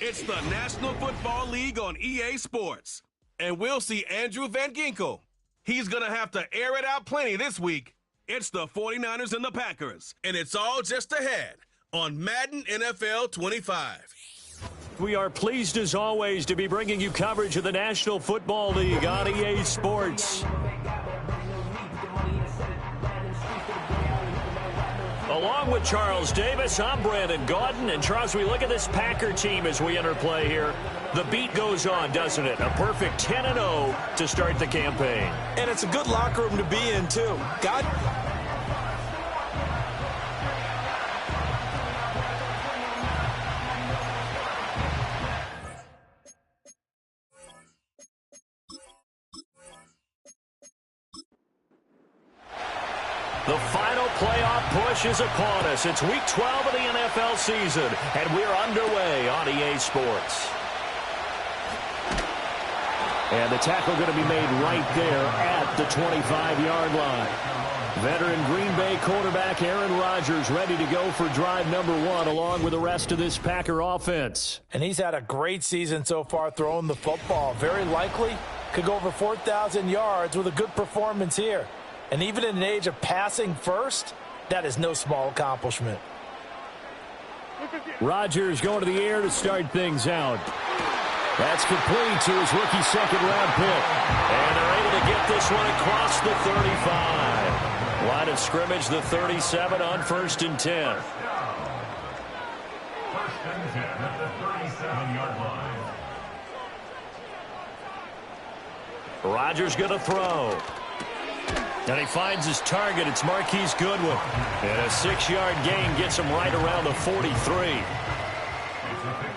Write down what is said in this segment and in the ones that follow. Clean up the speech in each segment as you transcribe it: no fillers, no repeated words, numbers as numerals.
It's the National Football League on EA Sports. And we'll see Andrew Van Ginkel. He's going to have to air it out plenty this week. It's the 49ers and the Packers. And it's all just ahead on Madden NFL 25. We are pleased as always to be bringing you coverage of the National Football League on EA Sports. Along with Charles Davis, I'm Brandon Gaudin. And Charles, we look at this Packer team as we enter play here. The beat goes on, doesn't it? A perfect 10-0 to start the campaign. And it's a good locker room to be in, too. The final playoff push is upon us. It's week 12 of the NFL season, and we're underway on EA Sports. And the tackle going to be made right there at the 25-yard line. Veteran Green Bay quarterback Aaron Rodgers ready to go for drive number 1 along with the rest of this Packer offense. And he's had a great season so far throwing the football. Very likely could go over 4,000 yards with a good performance here. And even in an age of passing first, that is no small accomplishment. Rodgers going to the air to start things out. That's complete to his rookie second-round pick. And they're able to get this one across the 35. Line of scrimmage, the 37 on 1st and 10. First and 10 at the 37-yard line. Rodgers going to throw. And he finds his target. It's Marquise Goodwin. And a 6-yard gain gets him right around the 43.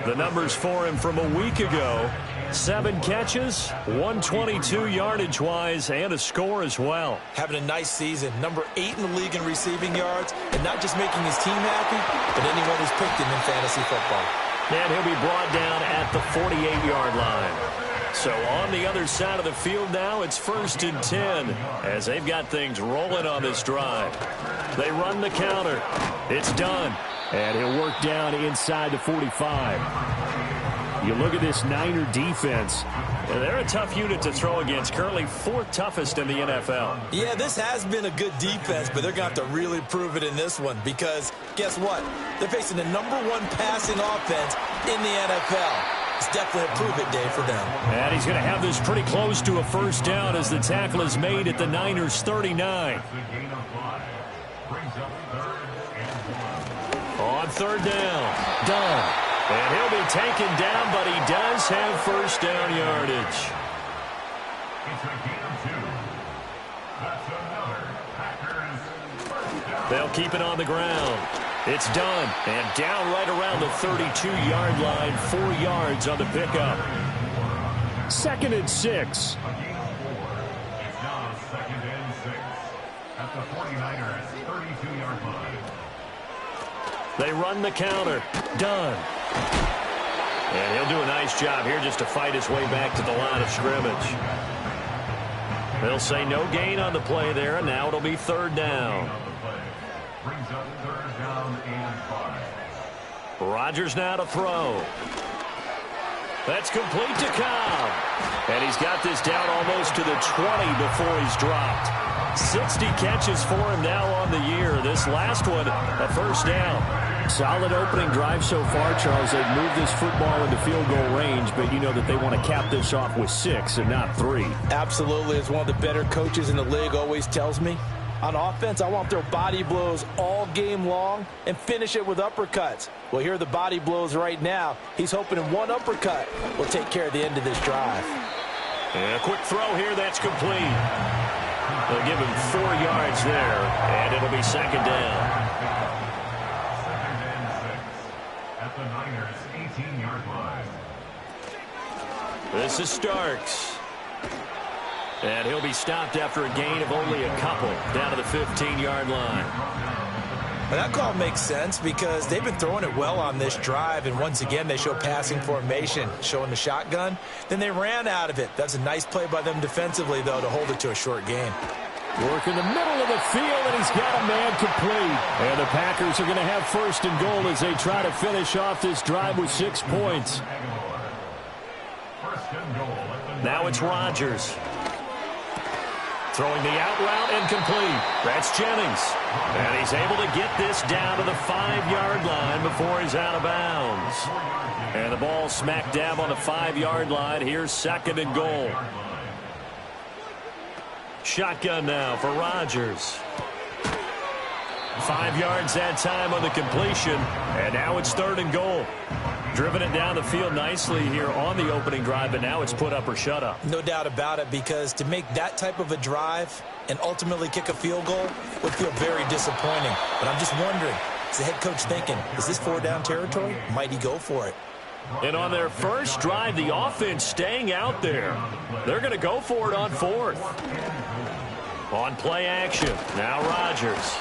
The numbers for him from a week ago. 7 catches, 122 yardage-wise, and a score as well. Having a nice season. Number 8 in the league in receiving yards. And not just making his team happy, but anyone who's picked him in fantasy football. And he'll be brought down at the 48-yard line. So on the other side of the field now, it's 1st and 10 as they've got things rolling on this drive. They run the counter. It's done. And he'll work down inside the 45. You look at this Niner defense. They're a tough unit to throw against. Currently 4th toughest in the NFL. Yeah, this has been a good defense, but they're going to have to really prove it in this one because guess what? They're facing the number 1 passing offense in the NFL. It's definitely a prove-it day for them. And he's going to have this pretty close to a first down as the tackle is made at the Niners' 39. On 3rd down, done. And he'll be taken down, but he does have first down yardage. They'll keep it on the ground. It's done, and down right around the 32-yard line, 4 yards on the pickup. 2nd and 6. It's now 2nd and 6 at the 49ers' 32-yard line. They run the counter. Done. And he'll do a nice job here just to fight his way back to the line of scrimmage. They'll say no gain on the play there, and now it'll be 3rd down. Brings up 3rd down and 5. Rodgers now to throw. That's complete to Cobb. And he's got this down almost to the 20 before he's dropped. 60 catches for him now on the year. This last one, a first down. Solid opening drive so far, Charles. They've moved this football into field goal range, but you know that they want to cap this off with 6 and not 3. Absolutely. As one of the better coaches in the league always tells me, on offense, I want their body blows all game long and finish it with uppercuts. Well, here are the body blows right now. He's hoping in one uppercut will take care of the end of this drive. And a quick throw here, that's complete. They'll give him 4 yards there, and it'll be 2nd down. 2nd and 6 at the Niners' 18-yard line. This is Starks. And he'll be stopped after a gain of only a couple down to the 15-yard line. And that call makes sense because they've been throwing it well on this drive, and once again they show passing formation, showing the shotgun. Then they ran out of it. That's a nice play by them defensively, though, to hold it to a short gain. Working the middle of the field, and he's got a man complete. And the Packers are going to have first and goal as they try to finish off this drive with 6 points. Now it's Rodgers. Throwing the out route incomplete. That's Jennings. And he's able to get this down to the 5-yard line before he's out of bounds. And the ball smack dab on the 5-yard line. Here's second and goal. Shotgun now for Rodgers. 5 yards that time on the completion. And now it's third and goal. Driven it down the field nicely here on the opening drive, but now it's put up or shut up. No doubt about it, because to make that type of a drive and ultimately kick a field goal would feel very disappointing. But I'm just wondering, is the head coach thinking, is this 4-down territory? Might he go for it? And on their first drive, the offense staying out there. They're going to go for it on fourth. On play action, now Rodgers.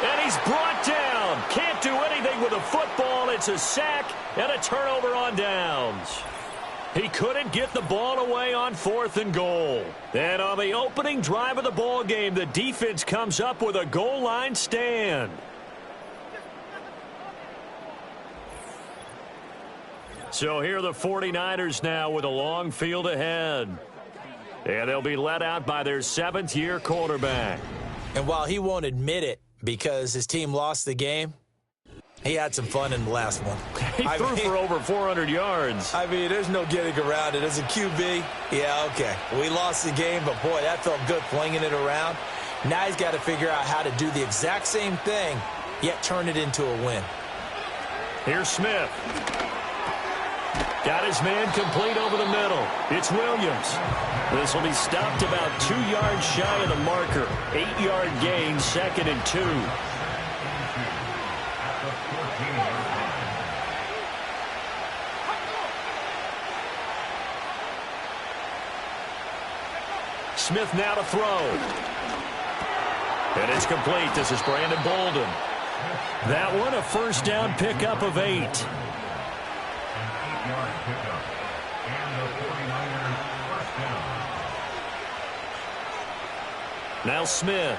And he's brought down. Can't do anything with a football. It's a sack and a turnover on downs. He couldn't get the ball away on fourth and goal. And on the opening drive of the ball game, the defense comes up with a goal line stand. So here are the 49ers now with a long field ahead. And they'll be led out by their 7th-year quarterback. And while he won't admit it, because his team lost the game, he had some fun in the last one. He threw for over 400 yards. I mean, there's no getting around it. As a QB, yeah, okay. We lost the game, but, boy, that felt good flinging it around. Now he's got to figure out how to do the exact same thing, yet turn it into a win. Here's Smith. Got his man complete over the middle. It's Williams. This will be stopped about 2 yards shy of the marker. 8-yard gain, 2nd and 2. Smith now to throw. And it's complete. This is Brandon Bolden. That one, a first down pickup of 8. Now Smith.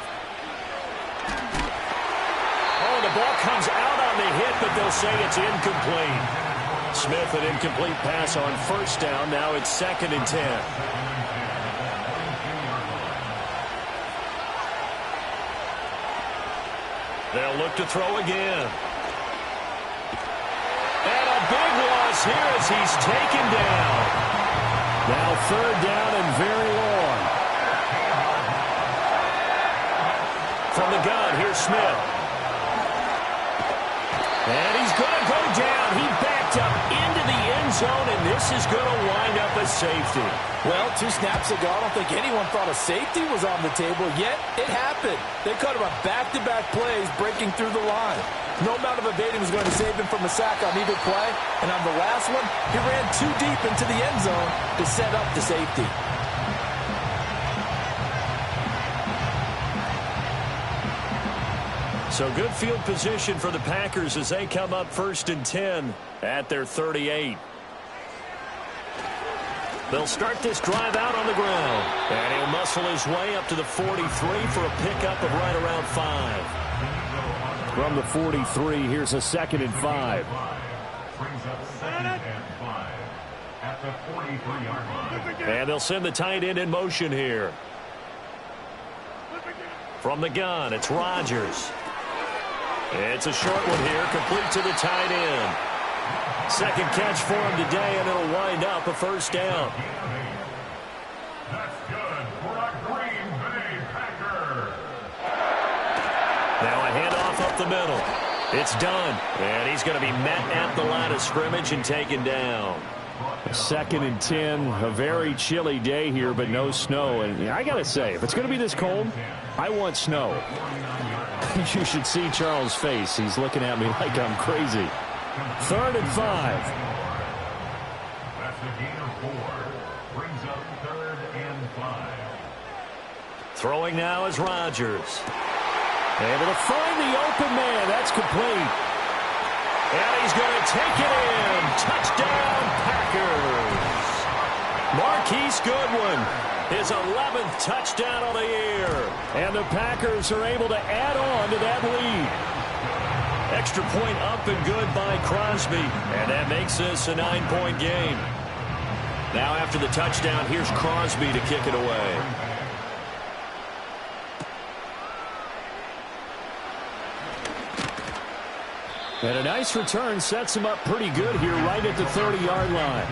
Oh, the ball comes out on the hit, but they'll say it's incomplete. Smith, an incomplete pass on first down. Now it's 2nd and 10. They'll look to throw again. And a big loss here as he's taken down. Now 3rd down and very long. From the gun, here's Smith. And he's going to go down. He backed up into the end zone, and this is going to wind up as safety. Well, 2 snaps ago, I don't think anyone thought a safety was on the table, yet it happened. They cut him a back-to-back plays breaking through the line. No amount of evading was going to save him from a sack on either play, and on the last one, he ran too deep into the end zone to set up the safety. So good field position for the Packers as they come up 1st and 10 at their 38. They'll start this drive out on the ground. And he'll muscle his way up to the 43 for a pickup of right around 5. From the 43, here's a 2nd and 5. Brings up 2nd and 5 at the 43-yard line. And they'll send the tight end in motion here. From the gun, it's Rodgers. It's a short one here, complete to the tight end. 2nd catch for him today, and it'll wind up a first down. That's good for a Green Bay Packer. Now a handoff up the middle. It's done, and he's going to be met at the line of scrimmage and taken down. 2nd and 10, a very chilly day here, but no snow. And I got to say, if it's going to be this cold, I want snow. You should see Charles' face. He's looking at me like I'm crazy. 3rd and 5. That's a gain of 4. Brings up 3rd and 5. Throwing now is Rodgers. Able to find the open man. That's complete. And he's going to take it in. Touchdown, Packers. Marquise Goodwin His 11th touchdown on the year. And the Packers are able to add on to that lead. Extra point up and good by Crosby. And that makes this a 9-point game. Now after the touchdown, here's Crosby to kick it away. And a nice return sets him up pretty good here right at the 30-yard line.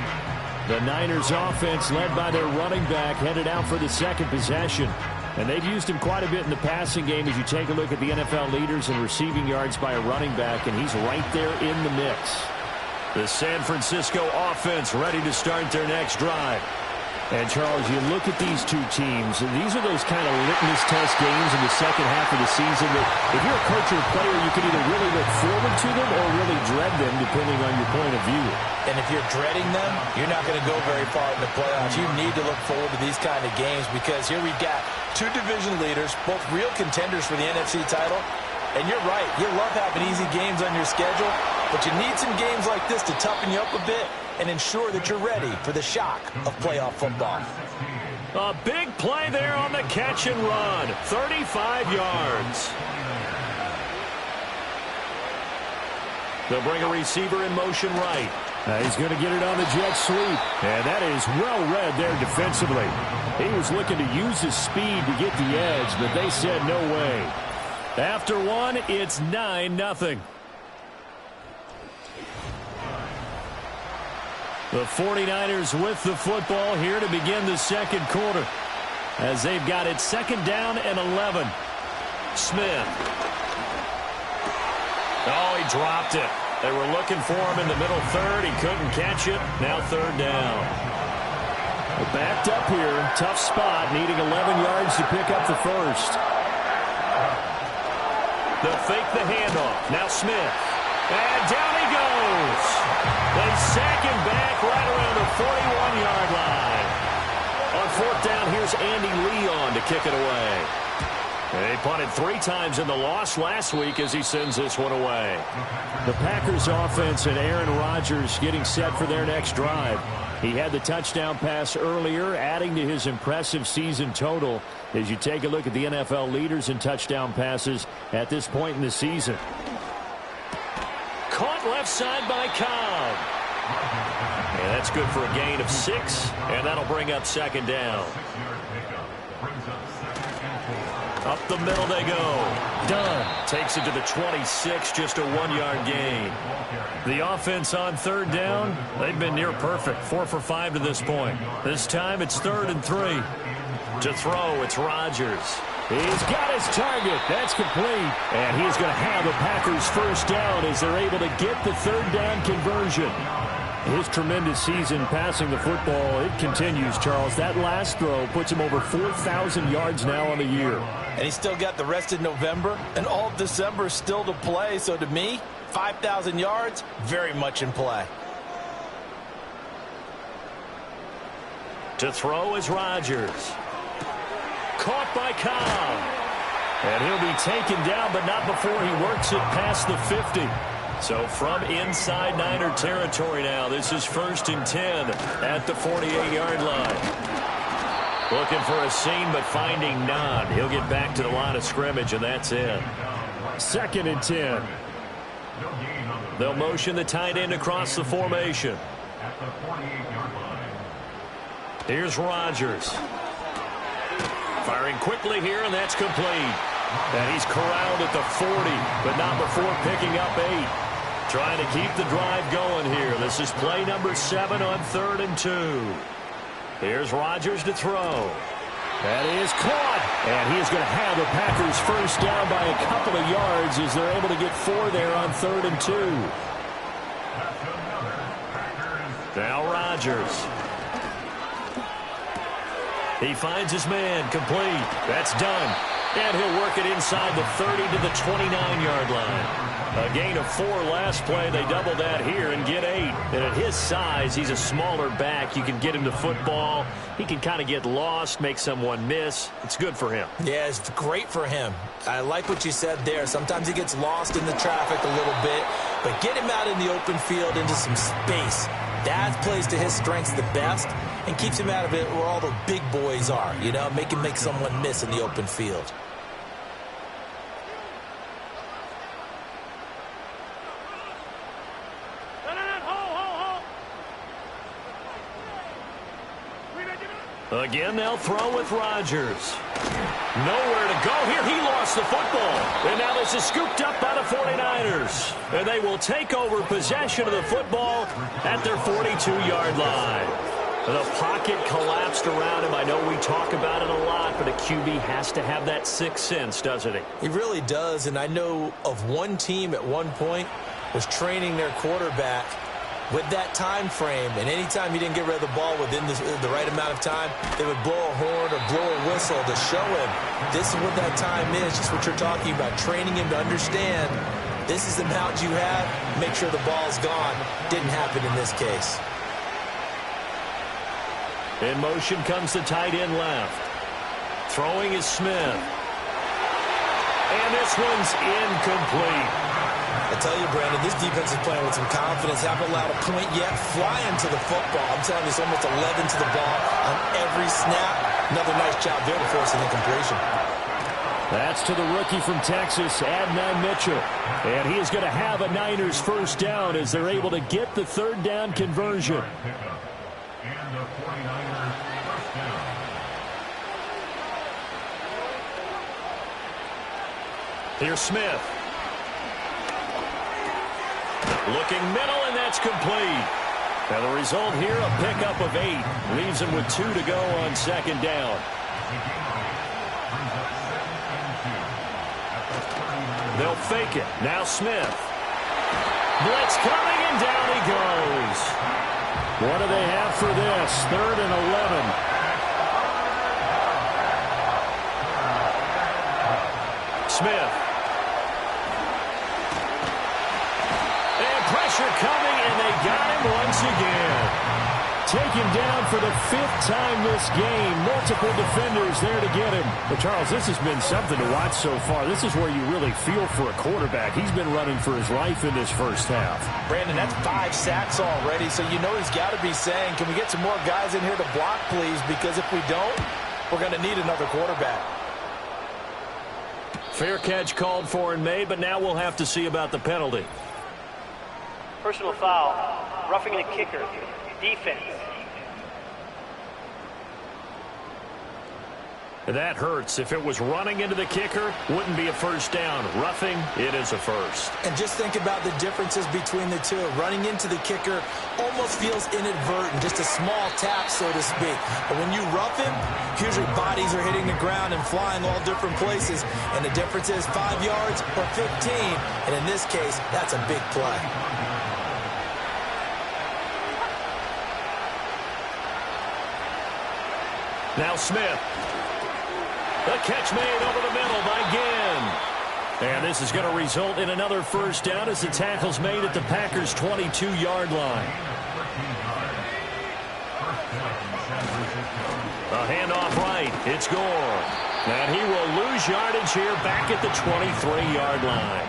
The Niners offense, led by their running back, headed out for the second possession. And they've used him quite a bit in the passing game as you take a look at the NFL leaders in receiving yards by a running back, and he's right there in the mix. The San Francisco offense ready to start their next drive. And, Charles, you look at these two teams, and these are those kind of litmus test games in the second half of the season that if you're a coach or a player, you can either really look forward to them or really dread them, depending on your point of view. And if you're dreading them, you're not going to go very far in the playoffs. You need to look forward to these kind of games because here we've got two division leaders, both real contenders for the NFC title. And you're right, you love having easy games on your schedule, but you need some games like this to toughen you up a bit and ensure that you're ready for the shock of playoff football. A big play there on the catch and run. 35 yards. They'll bring a receiver in motion right. He's going to get it on the jet sweep. And that is well read there defensively. He was looking to use his speed to get the edge, but they said no way. After one, it's 9-0. The 49ers with the football here to begin the second quarter as they've got it second down and 11. Smith. Oh, he dropped it. They were looking for him in the middle third. He couldn't catch it. Now third down. We're backed up here. Tough spot. Needing 11 yards to pick up the first. They'll fake the handoff. Now Smith. And down he goes. They sack him back right around the 41-yard line. On fourth down, here's Andy Leon to kick it away. They punted 3 times in the loss last week as he sends this one away. The Packers offense and Aaron Rodgers getting set for their next drive. He had the touchdown pass earlier, adding to his impressive season total as you take a look at the NFL leaders in touchdown passes at this point in the season. Caught left side by Cobb. And that's good for a gain of 6, and that'll bring up second down. Up the middle they go. Dunn takes it to the 26, just a 1-yard gain. The offense on third down, they've been near perfect, 4 for 5 to this point. This time it's 3rd and 3. To throw, it's Rodgers. He's got his target. That's complete. And he's going to have the Packers first down as they're able to get the third down conversion. His tremendous season passing the football, it continues, Charles. That last throw puts him over 4,000 yards now on the year. And he's still got the rest of November and all of December still to play. So to me, 5,000 yards, very much in play. To throw is Rodgers. Caught by Cobb. And he'll be taken down, but not before he works it past the 50. So from inside Niner territory now, this is 1st and 10 at the 48-yard line. Looking for a seam, but finding none. He'll get back to the line of scrimmage, and that's it. 2nd and 10. They'll motion the tight end across the formation. Here's Rodgers. Firing quickly here, and that's complete. And he's corralled at the 40, but not before picking up 8. Trying to keep the drive going here. This is play number 7 on 3rd and 2. Here's Rodgers to throw. That is caught. And he's going to have the Packers first down by a couple of yards as they're able to get 4 there on 3rd and 2. Now Rodgers. He finds his man, complete. That's done. And he'll work it inside the 30 to the 29-yard line. A gain of 4 last play. They double that here and get 8. And at his size, he's a smaller back. You can get him to football. He can kind of get lost, make someone miss. It's good for him. Yeah, it's great for him. I like what you said there. Sometimes he gets lost in the traffic a little bit. But get him out in the open field into some space. That plays to his strengths the best. and keeps him out of it where all the big boys are, you know, make someone miss in the open field. Again, they'll throw with Rodgers. Nowhere to go here. He lost the football. And now this is scooped up by the 49ers. And they will take over possession of the football at their 42-yard line. The pocket collapsed around him. I know we talk about it a lot, but a QB has to have that sixth sense, doesn't he? He really does, and I know of one team at one point was training their quarterback with that time frame, and anytime he didn't get rid of the ball within the right amount of time, they would blow a horn or blow a whistle to show him this is what that time is, just what you're talking about, training him to understand this is the amount you have, make sure the ball's gone. Didn't happen in this case. In motion comes the tight end left. Throwing is Smith. And this one's incomplete. I tell you, Brandon, this defense is playing with some confidence. Haven't allowed a point yet. Flying to the football. I'm telling you, it's almost 11 to the ball on every snap. Another nice job there to force an incompletion. That's to the rookie from Texas, Adnan Mitchell. And he is going to have a Niners first down as they're able to get the third down conversion. And the 49ers first down. Here's Smith. Looking middle, and that's complete. Now the result here, a pickup of 8. Leaves him with 2 to go on second down. They'll fake it. Now Smith. Blitz coming, and down he goes. What do they have for this? 3rd and 11. Smith. Pressure coming, and they got him once again. Take him down for the 5th time this game. Multiple defenders there to get him. But, Charles, this has been something to watch so far. This is where you really feel for a quarterback. He's been running for his life in this first half. Brandon, that's 5 sacks already, so you know he's got to be saying, can we get some more guys in here to block, please? Because if we don't, we're going to need another quarterback. Fair catch called for and made, but now we'll have to see about the penalty. Personal foul, roughing the kicker, defense. That hurts. If it was running into the kicker, wouldn't be a first down. Roughing, it is a first. And just think about the differences between the two. Running into the kicker almost feels inadvertent, just a small tap, so to speak. But when you rough him, usually bodies are hitting the ground and flying all different places. And the difference is 5 yards or 15. And in this case, that's a big play. Now Smith. The catch made over the middle by Ginn. And this is going to result in another first down as the tackle's made at the Packers' 22-yard line. A handoff right. It's Gore. And he will lose yardage here back at the 23-yard line.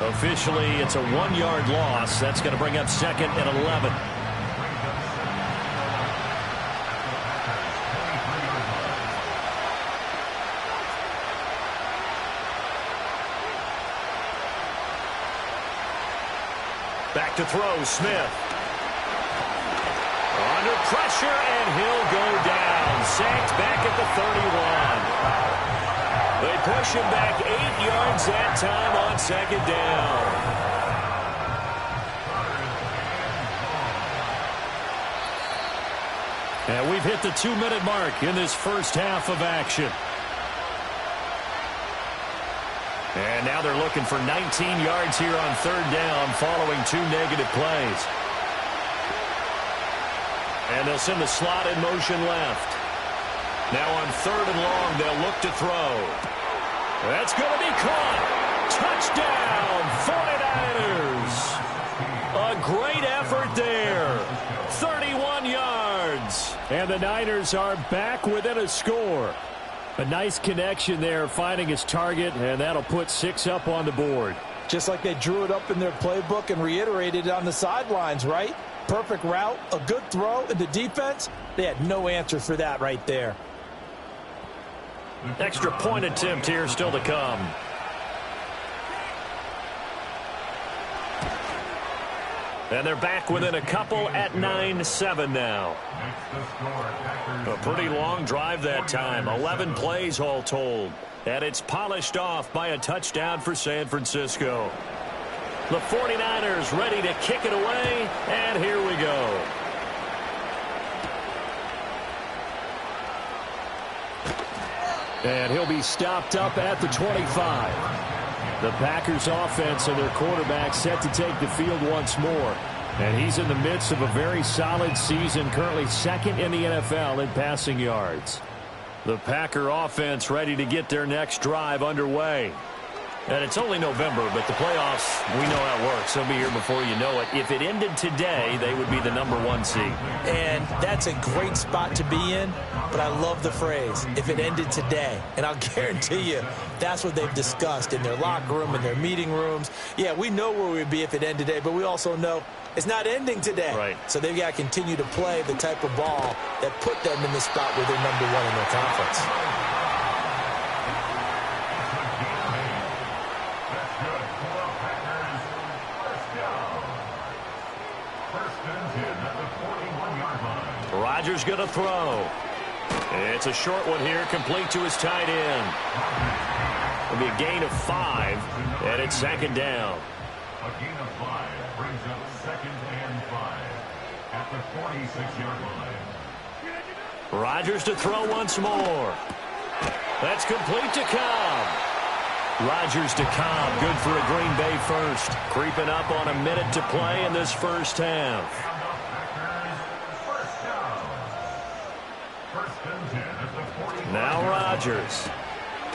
Officially, it's a 1-yard loss. That's going to bring up 2nd and 11. Back to throw, Smith. Under pressure, and he'll go down. Sacked back at the 31. They push him back 8 yards that time on second down. And we've hit the 2-minute mark in this first half of action. And now they're looking for 19 yards here on third down following 2 negative plays. And they'll send the slot in motion left. Now on 3rd and long, they'll look to throw. That's going to be caught. Touchdown, 49ers. A great effort there. 31 yards. And the Niners are back within a score. A nice connection there, finding his target, and that'll put 6 up on the board. Just like they drew it up in their playbook and reiterated it on the sidelines, right? Perfect route, a good throw, and the defense, they had no answer for that right there. Extra point attempt here still to come. And they're back within a couple at 9-7 now. A pretty long drive that time. 11 plays all told. And it's polished off by a touchdown for San Francisco. The 49ers ready to kick it away, and here we go. And he'll be stopped up at the 25. The Packers offense and their quarterback set to take the field once more. And he's in the midst of a very solid season, currently second in the NFL in passing yards. The Packer offense ready to get their next drive underway. And it's only November, but the playoffs, we know how it works. They'll be here before you know it. If it ended today, they would be the #1 seed. And that's a great spot to be in, but I love the phrase, if it ended today. And I'll guarantee you, that's what they've discussed in their locker room, in their meeting rooms. Yeah, we know where we'd be if it ended today, but we also know it's not ending today. Right. So they've got to continue to play the type of ball that put them in the spot where they're #1 in their conference. Rodgers going to throw. It's a short one here, complete to his tight end. It'll be a gain of 5, and it's second down. A gain of 5 brings up 2nd and 5 at the 46-yard line. Rodgers to throw once more. That's complete to Cobb. Rodgers to Cobb, good for a Green Bay first. Creeping up on a minute to play in this first half. Now Rodgers.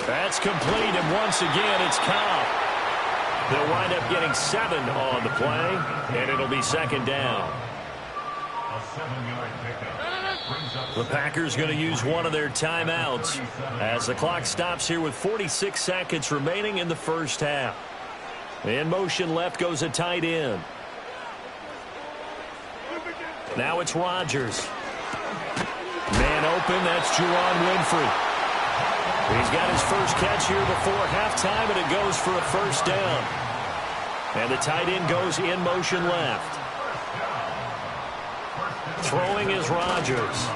That's complete, and once again it's Cobb. They'll wind up getting 7 on the play, and it'll be second down. A 7-yard pickup. The Packers going to use one of their timeouts as the clock stops here with 46 seconds remaining in the first half. In motion left goes a tight end. Now it's Rodgers. Man open, that's Juwan Winfrey. He's got his first catch here before halftime, and it goes for a first down. And the tight end goes in motion left. Throwing is Rodgers.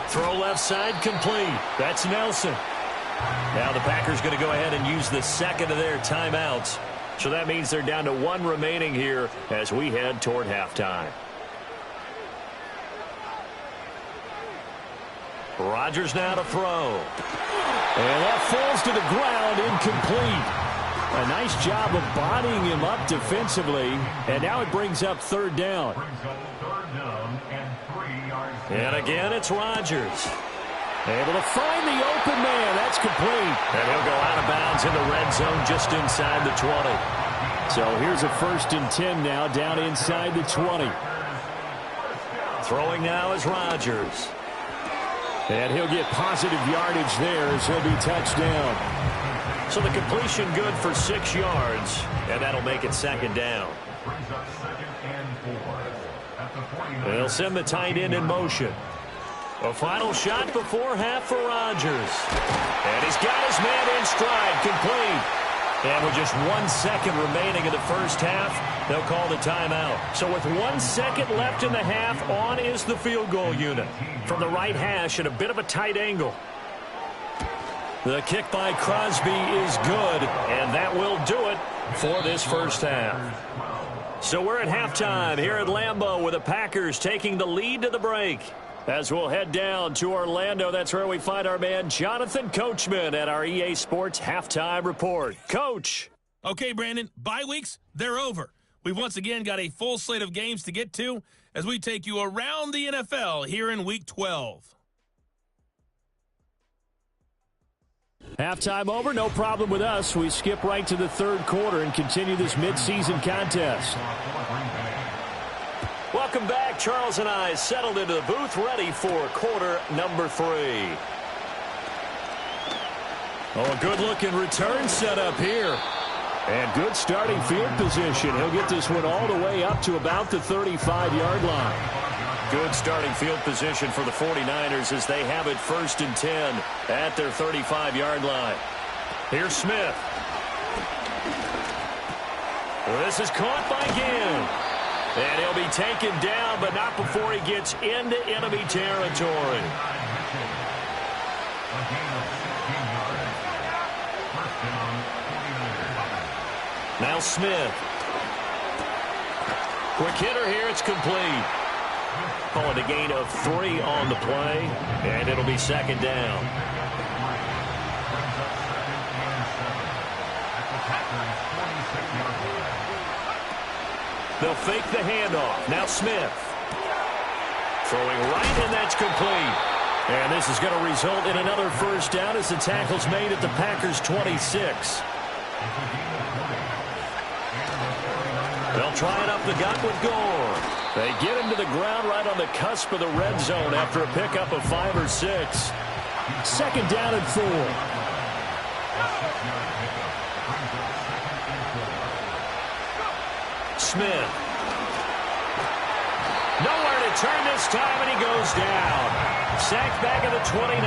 Throw left side complete. That's Nelson. Now the Packers going to go ahead and use the second of their timeouts. So that means they're down to 1 remaining here as we head toward halftime. Rodgers now to throw. And that falls to the ground, incomplete. A nice job of bodying him up defensively. And now it brings up third down. Brings up 3rd down and 3 yards. And again, it's Rodgers. Able to find the open man. That's complete. And he'll go out of bounds in the red zone just inside the 20. So here's a 1st and 10 now down inside the 20. Throwing now is Rodgers. And he'll get positive yardage there as he'll be touched down. So the completion good for 6 yards, and that'll make it second down. Brings up 2nd and 4 at the 49. They'll send the tight end in motion. A final shot before half for Rodgers. And he's got his man in stride, complete. And with just 1 second remaining in the first half, they'll call the timeout. So with 1 second left in the half, on is the field goal unit. From the right hash at a bit of a tight angle. The kick by Crosby is good, and that will do it for this first half. So we're at halftime here at Lambeau with the Packers taking the lead to the break. As we'll head down to Orlando, that's where we find our man Jonathan Coachman at our EA Sports Halftime Report. Coach. Okay, Brandon, bye weeks, they're over. We've once again got a full slate of games to get to as we take you around the NFL here in Week 12. Halftime over, no problem with us. We skip right to the third quarter and continue this midseason contest. Welcome back. Charles and I settled into the booth, ready for quarter number 3. Oh, a good-looking return set up here. And good starting field position. He'll get this one all the way up to about the 35-yard line. Good starting field position for the 49ers as they have it 1st and 10 at their 35-yard line. Here's Smith. This is caught by Ginn. And he'll be taken down, but not before he gets into enemy territory. Now Smith. Quick hitter here. It's complete. Call it a gain of 3 on the play, and it'll be 2nd down. They'll fake the handoff. Now Smith. Throwing right, and that's complete. And this is going to result in another 1st down as the tackle's made at the Packers' 26. They'll try it up the gut with Gore. They get him to the ground right on the cusp of the red zone after a pickup of 5 or 6. 2nd down and 4. Smith. Nowhere to turn this time, and he goes down. Sacked back at the 29.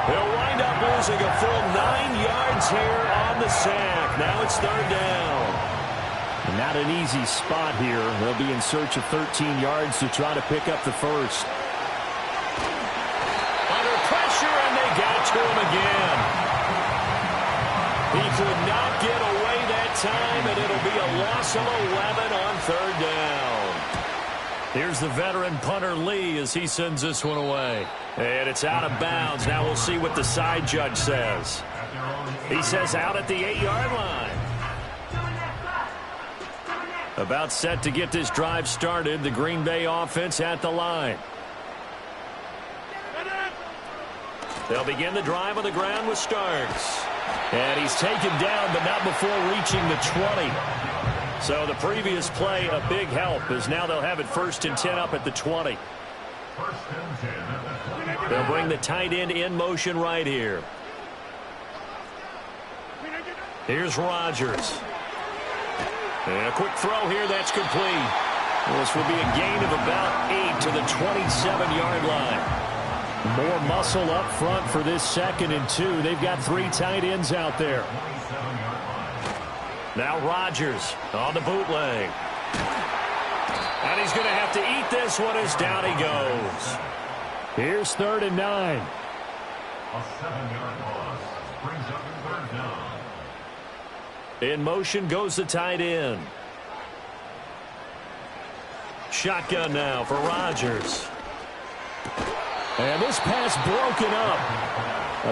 They'll wind up losing a full 9 yards here on the sack. Now it's 3rd down. Not an easy spot here. They'll be in search of 13 yards to try to pick up the 1st. Under pressure, and they got to him again. He could not get away that time, and it'll be a loss of 11 on 3rd down. Here's the veteran punter Lee as he sends this one away. And it's out of bounds. Now we'll see what the side judge says. He says out at the 8-yard line. About set to get this drive started. The Green Bay offense at the line. They'll begin the drive on the ground with Starks. And he's taken down, but not before reaching the 20. So the previous play, a big help, as now they'll have it 1st and 10 up at the 20. They'll bring the tight end in motion right here. Here's Rodgers. And a quick throw here, that's complete. This will be a gain of about 8 to the 27-yard line. More muscle up front for this 2nd and 2. They've got 3 tight ends out there. Now Rodgers on the bootleg. And he's going to have to eat this one as down he goes. Here's 3rd and 9. A 7-yard loss brings up 3rd down. In motion goes the tight end. Shotgun now for Rodgers. And this pass broken up.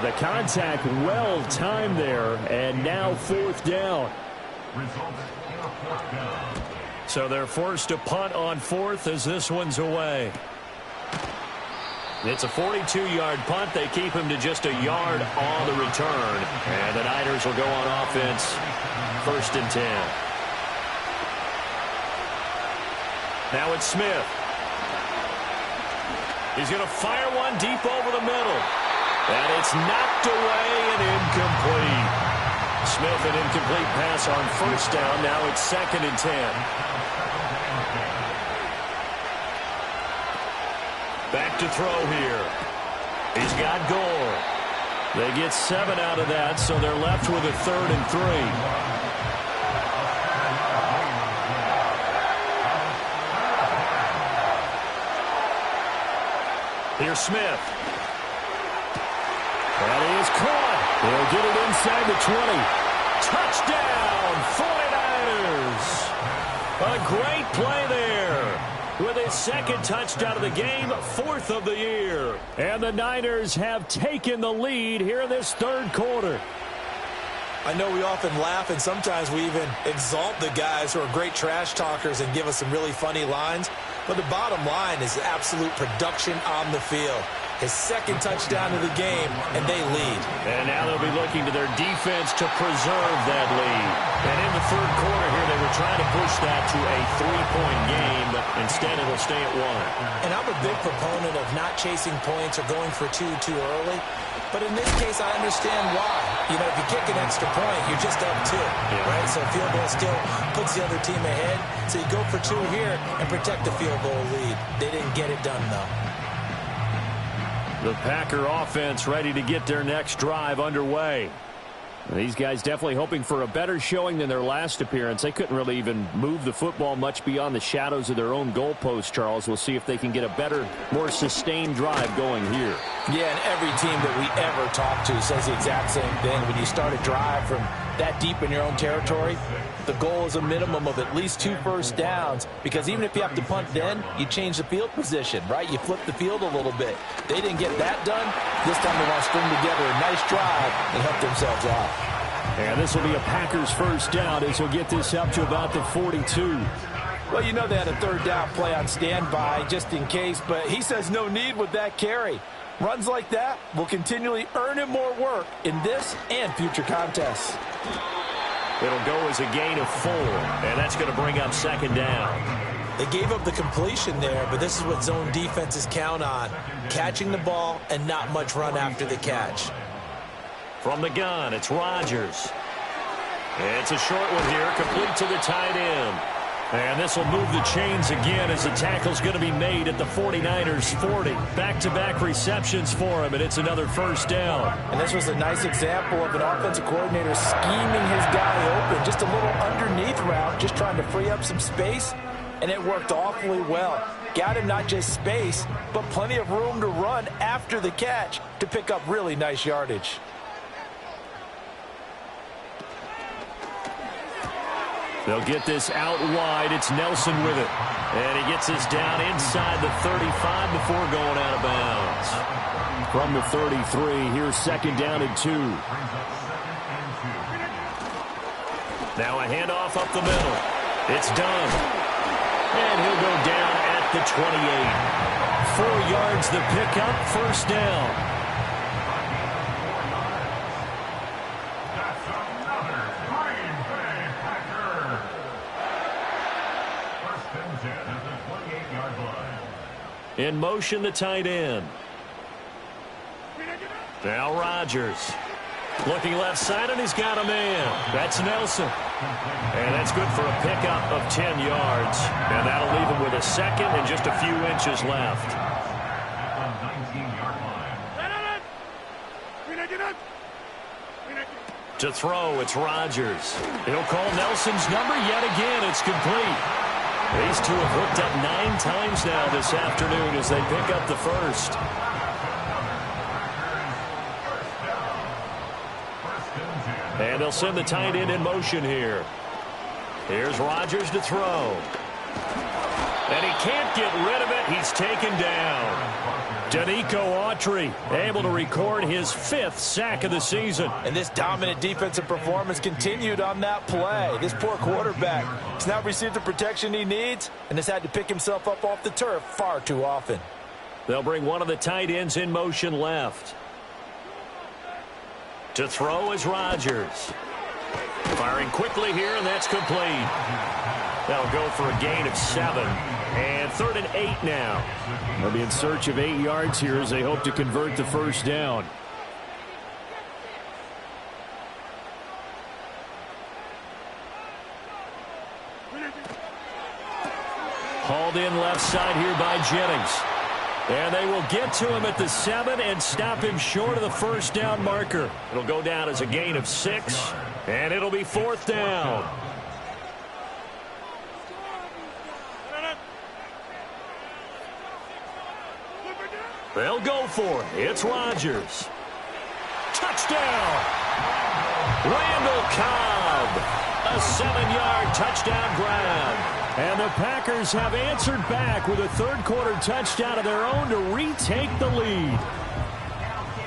The contact well timed there, and now 4th down. So they're forced to punt on 4th as this one's away. It's a 42-yard punt. They keep him to just a yard on the return. And the Niners will go on offense 1st and 10. Now it's Smith. He's going to fire one deep over the middle. And it's knocked away and incomplete. Smith, an incomplete pass on 1st down. Now it's 2nd and 10. Back to throw here. He's got Gore. They get 7 out of that, so they're left with a 3rd and 3. Here's Smith. And he is caught. He'll get it inside the 20. Touchdown, 49ers. A great play there. With his 2nd touchdown of the game, 4th of the year. And the Niners have taken the lead here in this 3rd quarter. I know we often laugh, and sometimes we even exalt the guys who are great trash talkers and give us some really funny lines. But the bottom line is absolute production on the field. His 2nd touchdown of the game, and they lead. And now they'll be looking to their defense to preserve that lead. And in the 3rd quarter here, they were trying to push that to a 3-point game, but instead it'll stay at 1. And I'm a big proponent of not chasing points or going for 2 too early. But in this case, I understand why. You know, if you kick an extra point, you're just up 2, right? So field goal still puts the other team ahead. So you go for 2 here and protect the field goal lead. They didn't get it done, though. The Packer offense ready to get their next drive underway. These guys definitely hoping for a better showing than their last appearance. They couldn't really even move the football much beyond the shadows of their own goalpost, Charles. We'll see if they can get a better, more sustained drive going here. Yeah, and every team that we ever talk to says the exact same thing. When you start a drive from that deep in your own territory, the goal is a minimum of at least 2 first downs, because even if you have to punt then, you change the field position, right? You flip the field a little bit. They didn't get that done. This time they want to string together a nice drive and help themselves out. And this will be a Packers first down as he'll get this up to about the 42. Well, you know they had a 3rd down play on standby just in case, but he says no need with that carry. Runs like that will continually earn him more work in this and future contests. It'll go as a gain of 4, and that's going to bring up 2nd down. They gave up the completion there, but this is what zone defenses count on. Catching the ball and not much run after the catch. From the gun, it's Rodgers. It's a short one here, complete to the tight end. And this will move the chains again as the tackle's going to be made at the 49ers 40. Back-to-back receptions for him, and it's another first down. And this was a nice example of an offensive coordinator scheming his guy open. Just a little underneath route, just trying to free up some space, and it worked awfully well. Got him not just space, but plenty of room to run after the catch to pick up really nice yardage. They'll get this out wide. It's Nelson with it. And he gets this down inside the 35 before going out of bounds. From the 33, here's 2nd down and 2. Now a handoff up the middle. It's done. And he'll go down at the 28. 4 yards the pickup, first down. In motion, the tight end. Now Rodgers. Looking left side, and he's got a man. That's Nelson. And that's good for a pickup of 10 yards. And that'll leave him with a 2nd and just a few inches left. To throw, it's Rodgers. He'll call Nelson's number yet again. It's complete. These two have hooked up 9 times now this afternoon as they pick up the first. And they'll send the tight end in motion here. Here's Rodgers to throw. And he can't get rid of it. He's taken down. Danico Autry able to record his 5th sack of the season. And this dominant defensive performance continued on that play. This poor quarterback has not received the protection he needs and has had to pick himself up off the turf far too often. They'll bring one of the tight ends in motion left. To throw is Rodgers. Firing quickly here, and that's complete. That'll go for a gain of 7. And 3rd and 8 now. They'll be in search of 8 yards here as they hope to convert the first down. Hauled in left side here by Jennings. And they will get to him at the 7 and stop him short of the first down marker. It'll go down as a gain of 6, and it'll be 4th down. They'll go for it. It's Rodgers. Touchdown! Randall Cobb. A 7-yard touchdown grab. And the Packers have answered back with a 3rd-quarter touchdown of their own to retake the lead.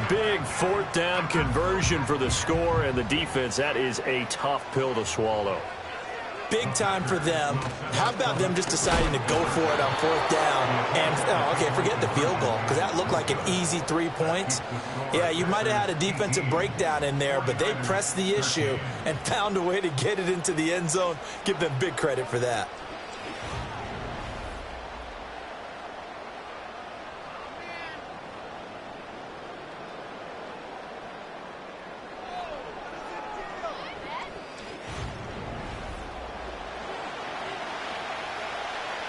Big 4th down conversion for the score, and the defense, that is a tough pill to swallow. Big time for them. How about them just deciding to go for it on 4th down? And, okay, forget the field goal, because that looked like an easy 3 points. Yeah, you might have had a defensive breakdown in there, but they pressed the issue and found a way to get it into the end zone. Give them big credit for that.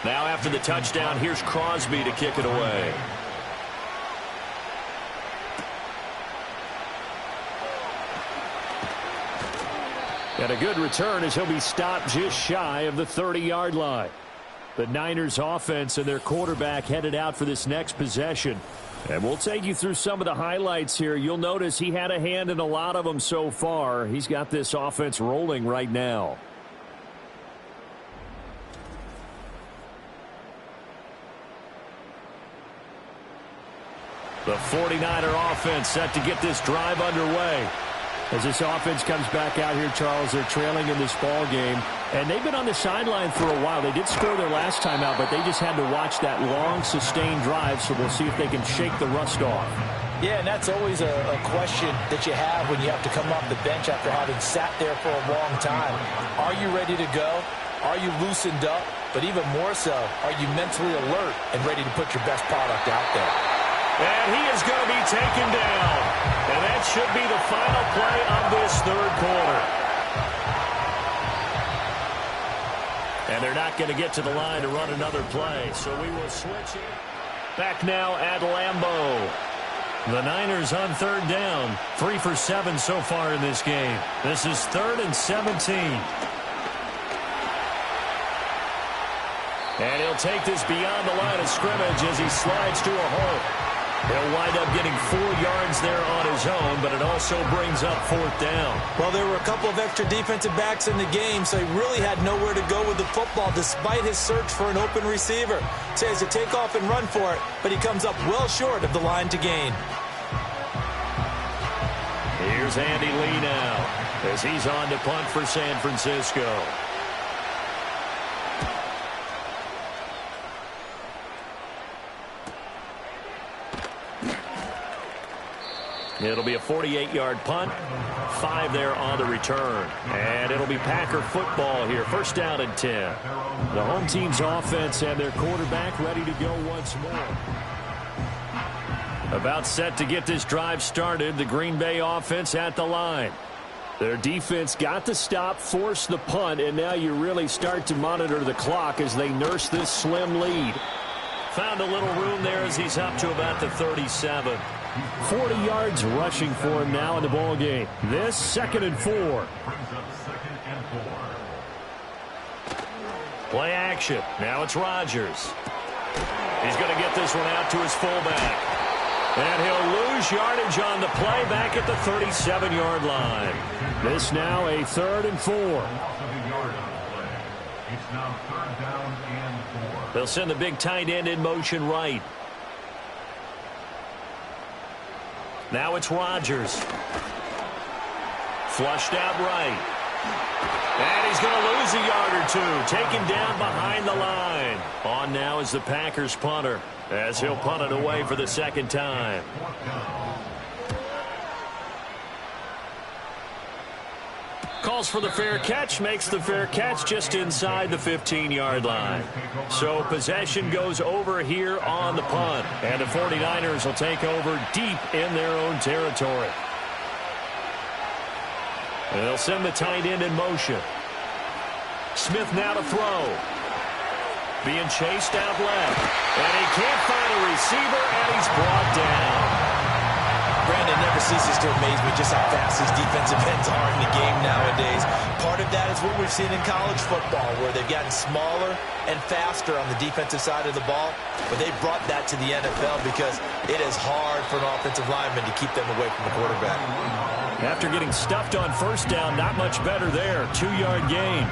Now after the touchdown, here's Crosby to kick it away. And a good return as he'll be stopped just shy of the 30-yard line. The Niners offense and their quarterback headed out for this next possession. And we'll take you through some of the highlights here. You'll notice he had a hand in a lot of them so far. He's got this offense rolling right now. The 49er offense set to get this drive underway. As this offense comes back out here, Charles, they're trailing in this ball game. And they've been on the sideline for a while. They did score their last time out, but they just had to watch that long, sustained drive, so we'll see if they can shake the rust off. Yeah, and that's always a question that you have when you have to come off the bench after having sat there for a long time. Are you ready to go? Are you loosened up? But even more so, are you mentally alert and ready to put your best product out there? And he is going to be taken down. And that should be the final play of this third quarter. And they're not going to get to the line to run another play. So we will switch it. Back now at Lambeau. The Niners on third down. 3 for 7 so far in this game. This is 3rd and 17. And he'll take this beyond the line of scrimmage as he slides to a hole. He'll wind up getting 4 yards there on his own, but it also brings up 4th down. Well, there were a couple of extra defensive backs in the game, so he really had nowhere to go with the football despite his search for an open receiver. So he has to take off and run for it, but he comes up well short of the line to gain. Here's Andy Lee now as he's on to punt for San Francisco. It'll be a 48-yard punt, 5 there on the return. And it'll be Packer football here, 1st down and 10. The home team's offense and their quarterback ready to go once more. About set to get this drive started, the Green Bay offense at the line. Their defense got the stop, forced the punt, and now you really start to monitor the clock as they nurse this slim lead. Found a little room there as he's up to about the 37. 40 yards rushing for him now in the ball game. This 2nd and 4. Brings up 2nd and 4. Play action. Now it's Rodgers. He's going to get this one out to his fullback. And he'll lose yardage on the play back at the 37-yard line. This now a 3rd and 4. It's now 3rd down and 4. They'll send the big tight end in motion right. Now it's Rodgers. Flushed out right. And he's going to lose a yard or 2. Taken down behind the line. On now is the Packers punter as he'll punt it away for the 2nd time. Calls for the fair catch, makes the fair catch just inside the 15-yard line. So possession goes over here on the punt. And the 49ers will take over deep in their own territory. And they'll send the tight end in motion. Smith now to throw. Being chased out left. And he can't find a receiver, and he's brought down. Brandon, never ceases to amaze me just how fast these defensive ends are in the game nowadays. Part of that is what we've seen in college football, where they've gotten smaller and faster on the defensive side of the ball. But they brought that to the NFL because it is hard for an offensive lineman to keep them away from the quarterback. After getting stuffed on 1st down, not much better there. 2-yard gain.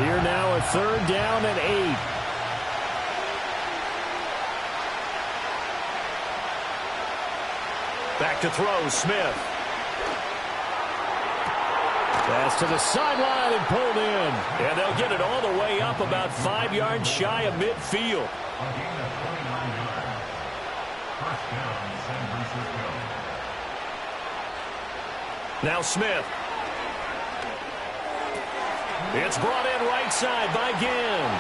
Here now a 3rd down and 8. Back to throw, Smith. Pass to the sideline and pulled in. And they'll get it all the way up about 5 yards shy of midfield. A gain of 29 yards. 1st down, San Francisco. Now Smith. It's brought in right side by Ginn.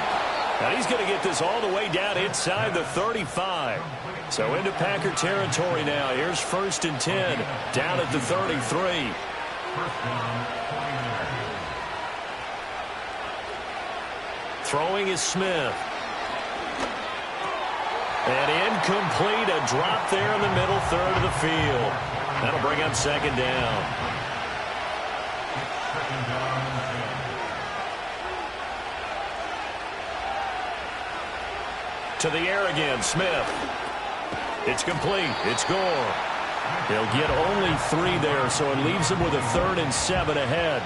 And he's going to get this all the way down inside the 35. So into Packer territory now. Here's 1st and 10. Down at the 33. 1st down, 49. Throwing is Smith. And incomplete, a drop there in the middle third of the field. That'll bring up second down. To the air again, Smith. It's complete. It's Gore. He'll get only 3 there, so it leaves him with a 3rd and 7 ahead.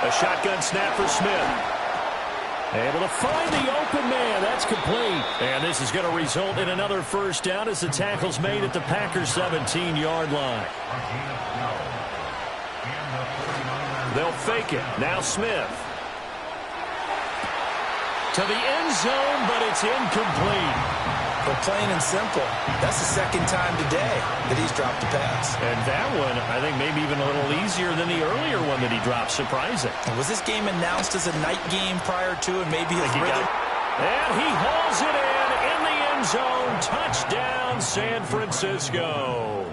A shotgun snap for Smith. Able to find the open man. That's complete. And this is going to result in another first down as the tackle's made at the Packers' 17-yard line. They'll fake it. Now Smith. To the end zone, but it's incomplete. But plain and simple, that's the second time today that he's dropped a pass. And that one, I think, maybe even a little easier than the earlier one that he dropped. Surprising. Was this game announced as a night game prior to, and maybe his rhythm? And he hauls it in the end zone. Touchdown, San Francisco.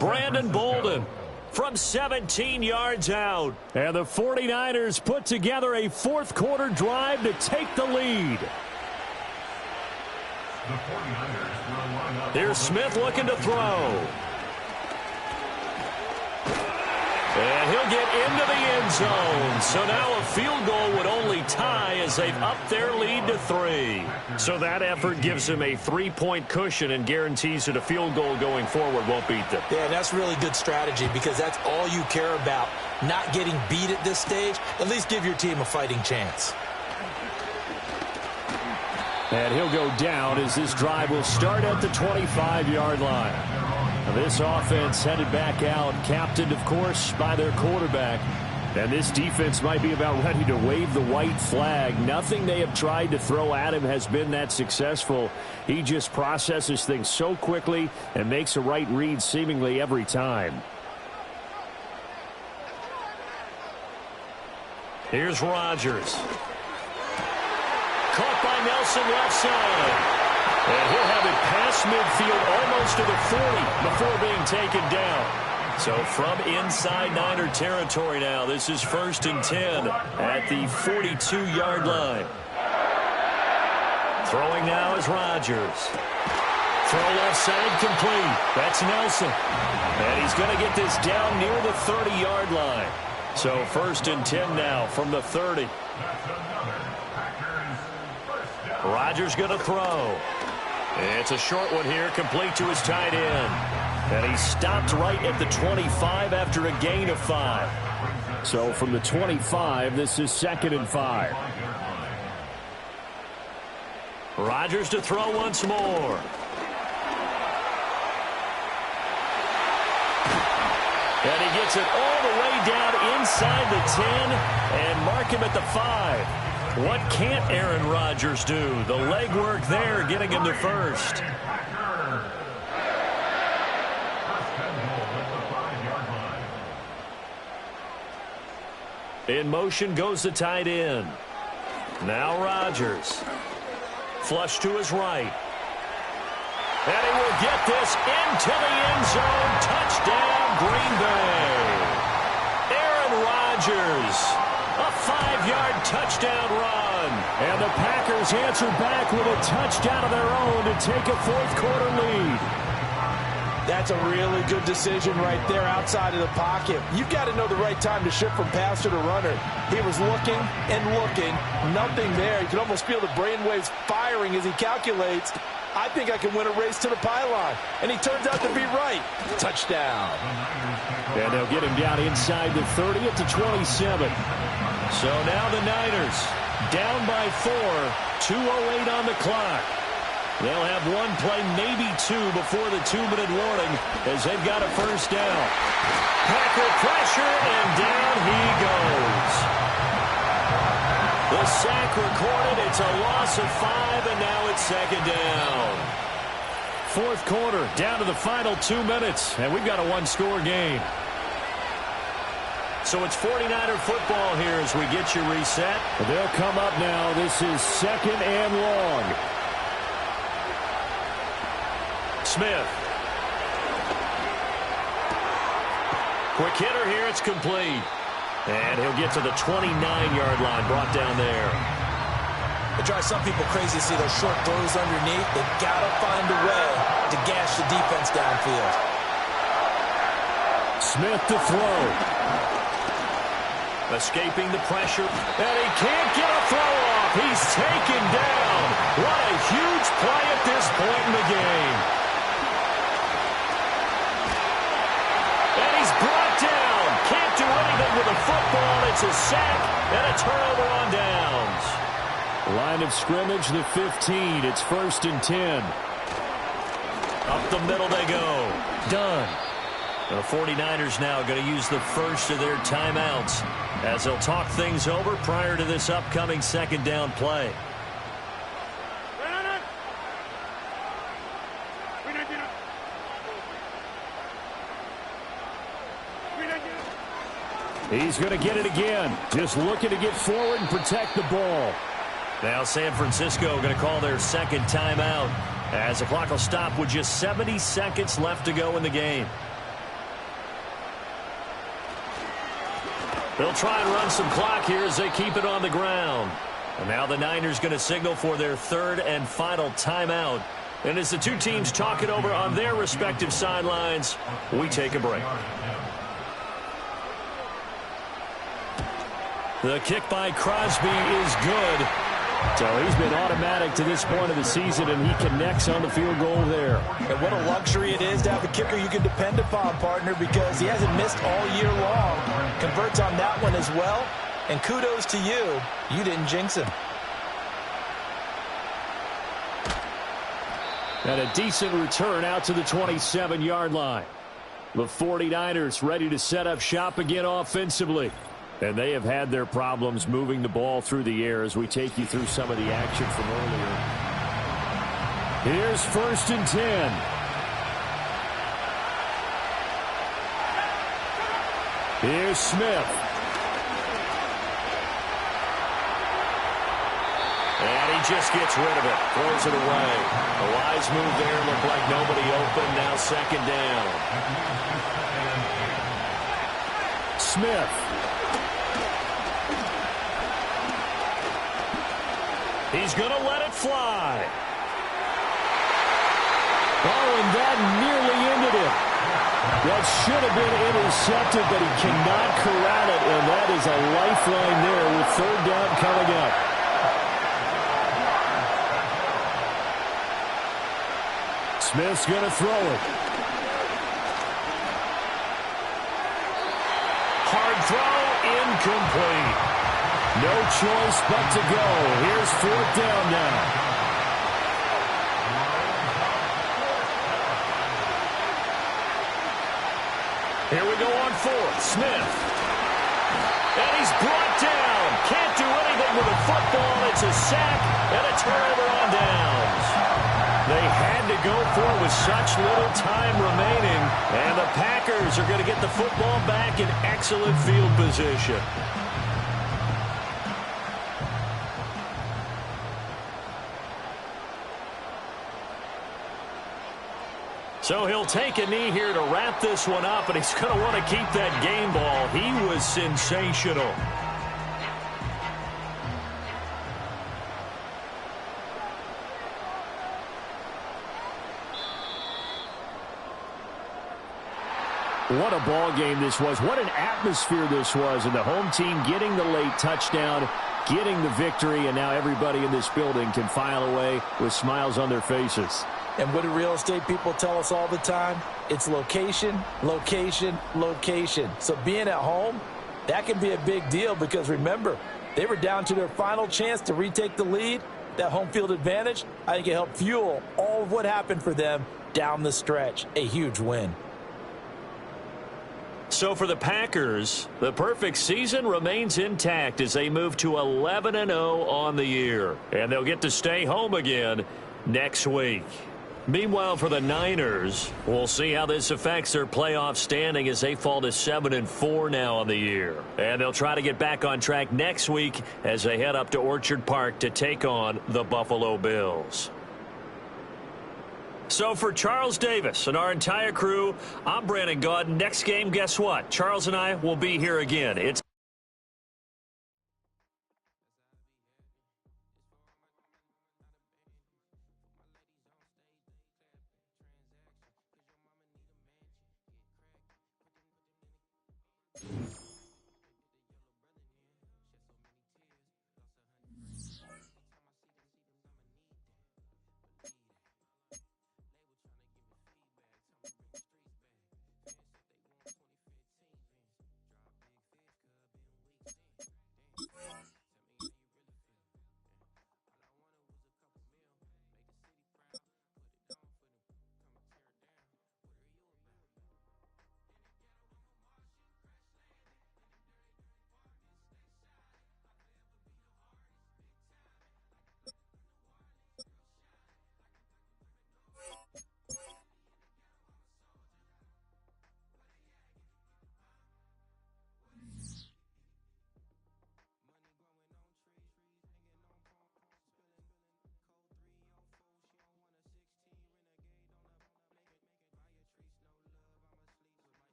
Brandon Bolden from 17 yards out. And the 49ers put together a fourth-quarter drive to take the lead. Here's Smith looking to throw. And he'll get into the end zone. So now a field goal would only tie as they've upped their lead to 3. So that effort gives them a 3-point cushion and guarantees that a field goal going forward won't beat them. Yeah, that's really good strategy because that's all you care about. Not getting beat at this stage. At least give your team a fighting chance. And he'll go down as this drive will start at the 25-yard line. This offense headed back out, captained, of course, by their quarterback. And this defense might be about ready to wave the white flag. Nothing they have tried to throw at him has been that successful. He just processes things so quickly and makes a right read seemingly every time. Here's Rodgers. Caught by Nelson left side. And he'll have it past midfield almost to the 40 before being taken down. So from inside Niner territory now, this is 1st and 10 at the 42-yard line. Throwing now is Rodgers. Throw left side complete. That's Nelson. And he's going to get this down near the 30-yard line. So 1st and 10 now from the 30. Rodgers going to throw. It's a short one here, complete to his tight end. And he stopped right at the 25 after a gain of 5. So from the 25, this is 2nd and 5. Rodgers to throw once more. And he gets it all the way down inside the 10 and mark him at the 5. What can't Aaron Rodgers do? The legwork there getting him to 1st. In motion goes the tight end. Now Rodgers. Flush to his right. And he will get this into the end zone. Touchdown, Green Bay. Aaron Rodgers. A 5-yard touchdown run. And the Packers answer back with a touchdown of their own to take a fourth-quarter lead. That's a really good decision right there outside of the pocket. You've got to know the right time to shift from passer to runner. He was looking and looking. Nothing there. You can almost feel the brainwaves firing as he calculates. I think I can win a race to the pylon. And he turns out to be right. Touchdown. And they'll get him down inside the 30 at the 27. So now the Niners down by 4. 2:08 on the clock. They'll have one play, maybe 2, before the 2-minute warning as they've got a first down. Packer pressure, and down he goes. The sack recorded. It's a loss of 5, and now it's 2nd down. Fourth quarter, down to the final 2 minutes, and we've got a one-score game. So it's 49er football here as we get you reset. They'll come up now. This is 2nd and long. Smith. Quick hitter here. It's complete. And he'll get to the 29-yard line, brought down there. It drives some people crazy to see those short throws underneath. They've got to find a way to gash the defense downfield. Smith to throw. Escaping the pressure. And he can't get a throw off. He's taken down. What a huge play at this point in the game. And he's brought down. Can't do anything with the football. It's a sack and a turnover on downs. Line of scrimmage, the 15. It's 1st and 10. Up the middle they go. Done. The 49ers now going to use the first of their timeouts as they'll talk things over prior to this upcoming second down play. He's going to get it again. Just looking to get forward and protect the ball. Now San Francisco going to call their second timeout as the clock will stop with just 70 seconds left to go in the game. They'll try and run some clock here as they keep it on the ground. And now the Niners going to signal for their third and final timeout. And as the two teams talk it over on their respective sidelines, we take a break. The kick by Crosby is good. So he's been automatic to this point of the season, and he connects on the field goal there. And what a luxury it is to have a kicker you can depend upon, partner, because he hasn't missed all year long. Converts on that one as well. And kudos to you. You didn't jinx him. And a decent return out to the 27-yard line. The 49ers ready to set up shop again offensively. And they have had their problems moving the ball through the air as we take you through some of the action from earlier. Here's 1st and 10. Here's Smith. And he just gets rid of it. Throws it away. A wise move there. Looked like nobody open. Now second down. Smith. He's going to let it fly. Oh, and that nearly ended it. That should have been intercepted, but he cannot corral it, and that is a lifeline there with third down coming up. Smith's going to throw it. Hard throw, incomplete. No choice but to go. Here's 4th down now. Here we go on 4th. Smith. And he's brought down. Can't do anything with the football. It's a sack and a turnover on downs. They had to go for it with such little time remaining. And the Packers are going to get the football back in excellent field position. So he'll take a knee here to wrap this one up, and he's going to want to keep that game ball. He was sensational. What a ball game this was. What an atmosphere this was. And the home team getting the late touchdown, getting the victory, and now everybody in this building can file away with smiles on their faces. And what do real estate people tell us all the time? It's location, location, location. So being at home, that can be a big deal because, remember, they were down to their final chance to retake the lead. That home field advantage, I think it helped fuel all of what happened for them down the stretch. A huge win. So for the Packers, the perfect season remains intact as they move to 11-0 on the year. And they'll get to stay home again next week. Meanwhile, for the Niners, we'll see how this affects their playoff standing as they fall to 7-4 now on the year. And they'll try to get back on track next week as they head up to Orchard Park to take on the Buffalo Bills. So for Charles Davis and our entire crew, I'm Brandon Gaudin. Next game, guess what? Charles and I will be here again. It's